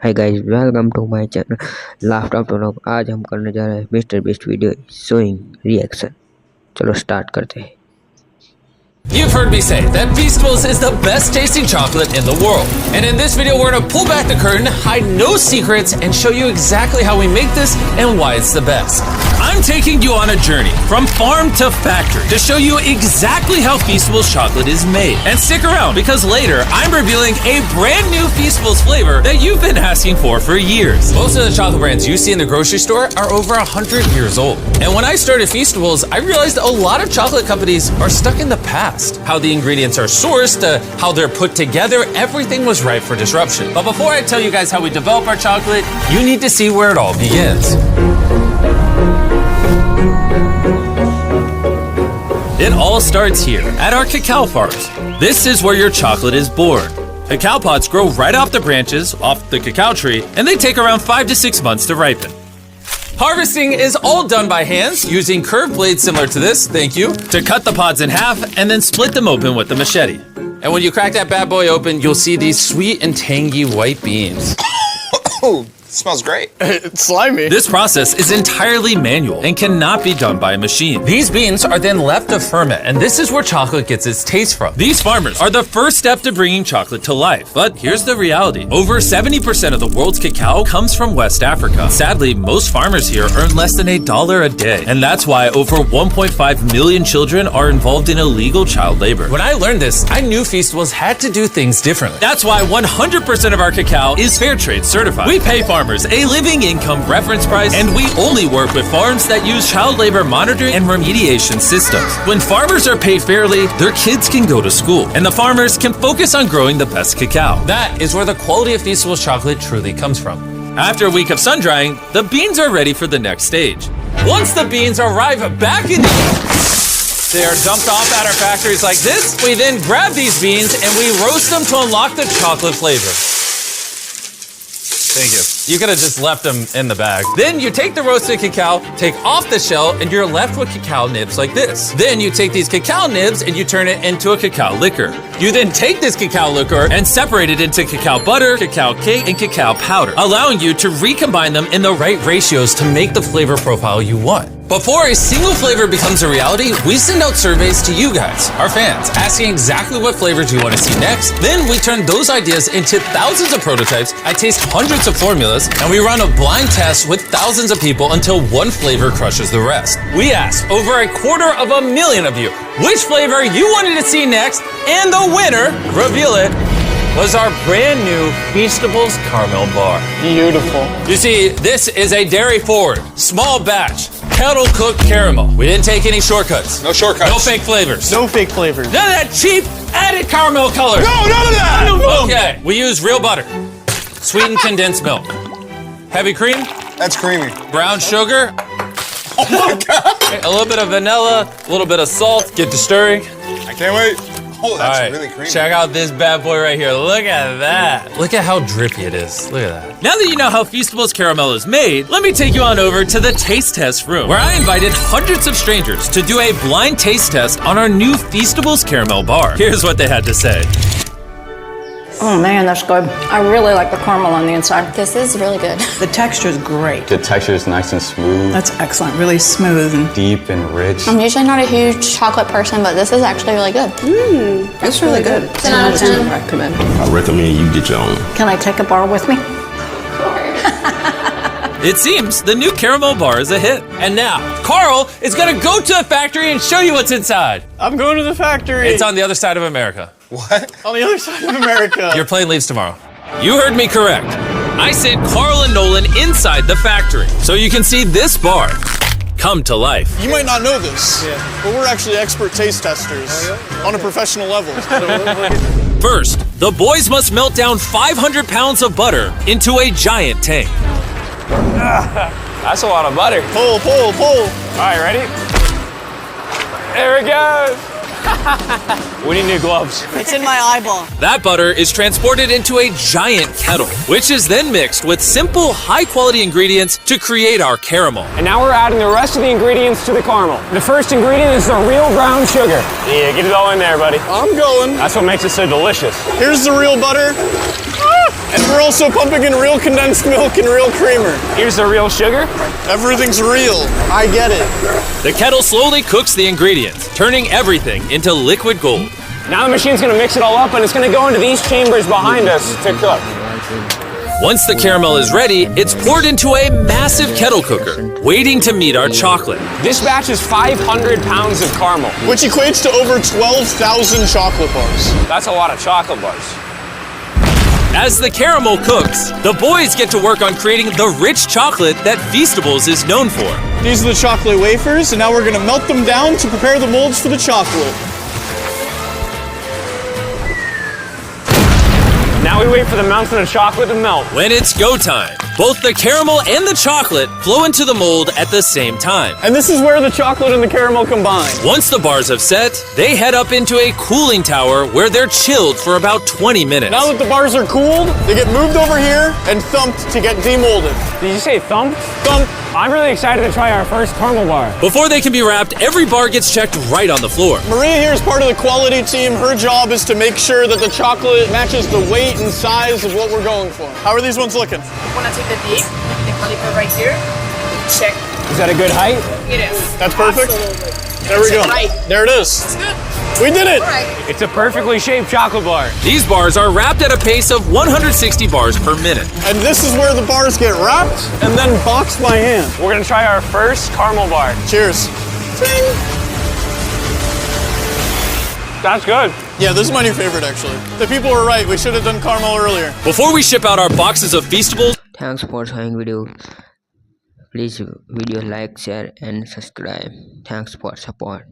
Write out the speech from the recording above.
Hi guys, welcome to my channel laughed after love. आज हम करने जा रहे हैं Mister Beast video showing reaction. चलो स्टार्ट करते हैं। You've heard me say that Feastables is the best tasting chocolate in the world. And in this video, we're going to pull back the curtain, hide no secrets, and show you exactly how we make this and why it's the best. I'm taking you on a journey from farm to factory to show you exactly how Feastables chocolate is made. And stick around because later, I'm revealing a brand new Feastables flavor that you've been asking for years. Most of the chocolate brands you see in the grocery store are over 100 years old. And when I started Feastables, I realized a lot of chocolate companies are stuck in the past. How the ingredients are sourced, how they're put together, everything was ripe for disruption. But before I tell you guys how we develop our chocolate, you need to see where it all begins. It all starts here, at our cacao farms. This is where your chocolate is born. Cacao pods grow right off the branches, off the cacao tree, and they take around 5 to 6 months to ripen. Harvesting is all done by hands, using curved blades similar to this, thank you, to cut the pods in half and then split them open with the machete. And when you crack that bad boy open, you'll see these sweet and tangy white beans. Oh, smells great. It's slimy. This process is entirely manual and cannot be done by a machine. These beans are then left to ferment, and this is where chocolate gets its taste from. These farmers are the first step to bringing chocolate to life. But here's the reality. Over 70% of the world's cacao comes from West Africa. Sadly, most farmers here earn less than $1 a day. And that's why over 1.5 million children are involved in illegal child labor. When I learned this, I knew Feastables had to do things differently. That's why 100% of our cacao is fair trade certified. We pay farmers a living income reference price, and we only work with farms that use child labor monitoring and remediation systems. When farmers are paid fairly, their kids can go to school, and the farmers can focus on growing the best cacao. That is where the quality of Feastables chocolate truly comes from. After a week of sun drying, the beans are ready for the next stage. Once the beans arrive back in they are dumped off at our factories like this. We then grab these beans and we roast them to unlock the chocolate flavor. Thank you. You could have just left them in the bag. Then you take the roasted cacao, take off the shell, and you're left with cacao nibs like this. Then you take these cacao nibs and you turn it into a cacao liquor. You then take this cacao liquor and separate it into cacao butter, cacao cake, and cacao powder, allowing you to recombine them in the right ratios to make the flavor profile you want. Before a single flavor becomes a reality, we send out surveys to you guys, our fans, asking exactly what flavors you want to see next. Then we turn those ideas into thousands of prototypes. I taste hundreds of formulas, and we run a blind test with thousands of people until one flavor crushes the rest. We asked over 250,000 of you which flavor you wanted to see next, and the winner, reveal it, was our brand new Feastables Caramel Bar. Beautiful. You see, this is a dairy-forward, small batch, kettle-cooked caramel. We didn't take any shortcuts. No shortcuts. No fake flavors. No fake flavors. None of that cheap added caramel color. No, none of that! Okay, we use real butter, sweetened condensed milk, heavy cream, That's creamy. brown sugar, Oh my God! a little bit of vanilla, a little bit of salt. Get to stirring. I can't wait. Oh, that's All right, really creamy. check out this bad boy right here. Look at that. Look at how drippy it is. Look at that. Now that you know how Feastables caramel is made, let me take you on over to the taste test room, where I invited hundreds of strangers to do a blind taste test on our new Feastables caramel bar. Here's what they had to say. Oh man, that's good. I really like the caramel on the inside. This is really good. The texture is great. The texture is nice and smooth, That's excellent. Really smooth and deep and rich. I'm usually not a huge chocolate person, but this is actually really good. it's really good. 10 out of 10. Recommend. I recommend you get your own. Can I take a bar with me? It seems the new caramel bar is a hit. And now, Carl is gonna go to the factory and show you what's inside. I'm going to the factory. It's on the other side of America. What? on the other side of America. Your plane leaves tomorrow. You heard me correct. I sent Carl and Nolan inside the factory so you can see this bar come to life. You might not know this, but we're actually expert taste testers on a professional level. First, the boys must melt down 500 pounds of butter into a giant tank. That's a lot of butter. Pull, pull, pull. All right, ready? There it goes. We need new gloves. It's in my eyeball. That butter is transported into a giant kettle, which is then mixed with simple, high-quality ingredients to create our caramel. And now we're adding the rest of the ingredients to the caramel. The first ingredient is the real brown sugar. Yeah, get it all in there, buddy. I'm going. That's what makes it so delicious. Here's the real butter. And we're also pumping in real condensed milk and real creamer. Here's the real sugar. Everything's real. I get it. The kettle slowly cooks the ingredients, turning everything into liquid gold. Now the machine's gonna mix it all up and it's gonna go into these chambers behind us to cook. Once the caramel is ready, it's poured into a massive kettle cooker, waiting to meet our chocolate. This batch is 500 pounds of caramel. Which equates to over 12,000 chocolate bars. That's a lot of chocolate bars. As the caramel cooks, the boys get to work on creating the rich chocolate that Feastables is known for. These are the chocolate wafers, and now we're gonna melt them down to prepare the molds for the chocolate. Now we wait for the mountain of chocolate to melt. When it's go time, both the caramel and the chocolate flow into the mold at the same time. And this is where the chocolate and the caramel combine. Once the bars have set, they head up into a cooling tower where they're chilled for about 20 minutes. Now that the bars are cooled, they get moved over here and thumped to get demolded. Did you say thump? Thump. I'm really excited to try our first caramel bar. Before they can be wrapped, every bar gets checked right on the floor. Maria here is part of the quality team. Her job is to make sure that the chocolate matches the weight and size of what we're going for. How are these ones looking? I want to take the date, the caliper right here, check. Is that a good height? It is. That's perfect. Absolutely. There we go. Right. There it is. It's good. We did it. All right. It's a perfectly shaped chocolate bar. These bars are wrapped at a pace of 160 bars per minute. And this is where the bars get wrapped and then boxed by hand. We're gonna try our first caramel bar. Cheers. That's good. Yeah, this is my new favorite actually. The people were right. We should have done caramel earlier. Before we ship out our boxes of Feastables, Thanks for showing video. Please video like, share and subscribe. Thanks for support.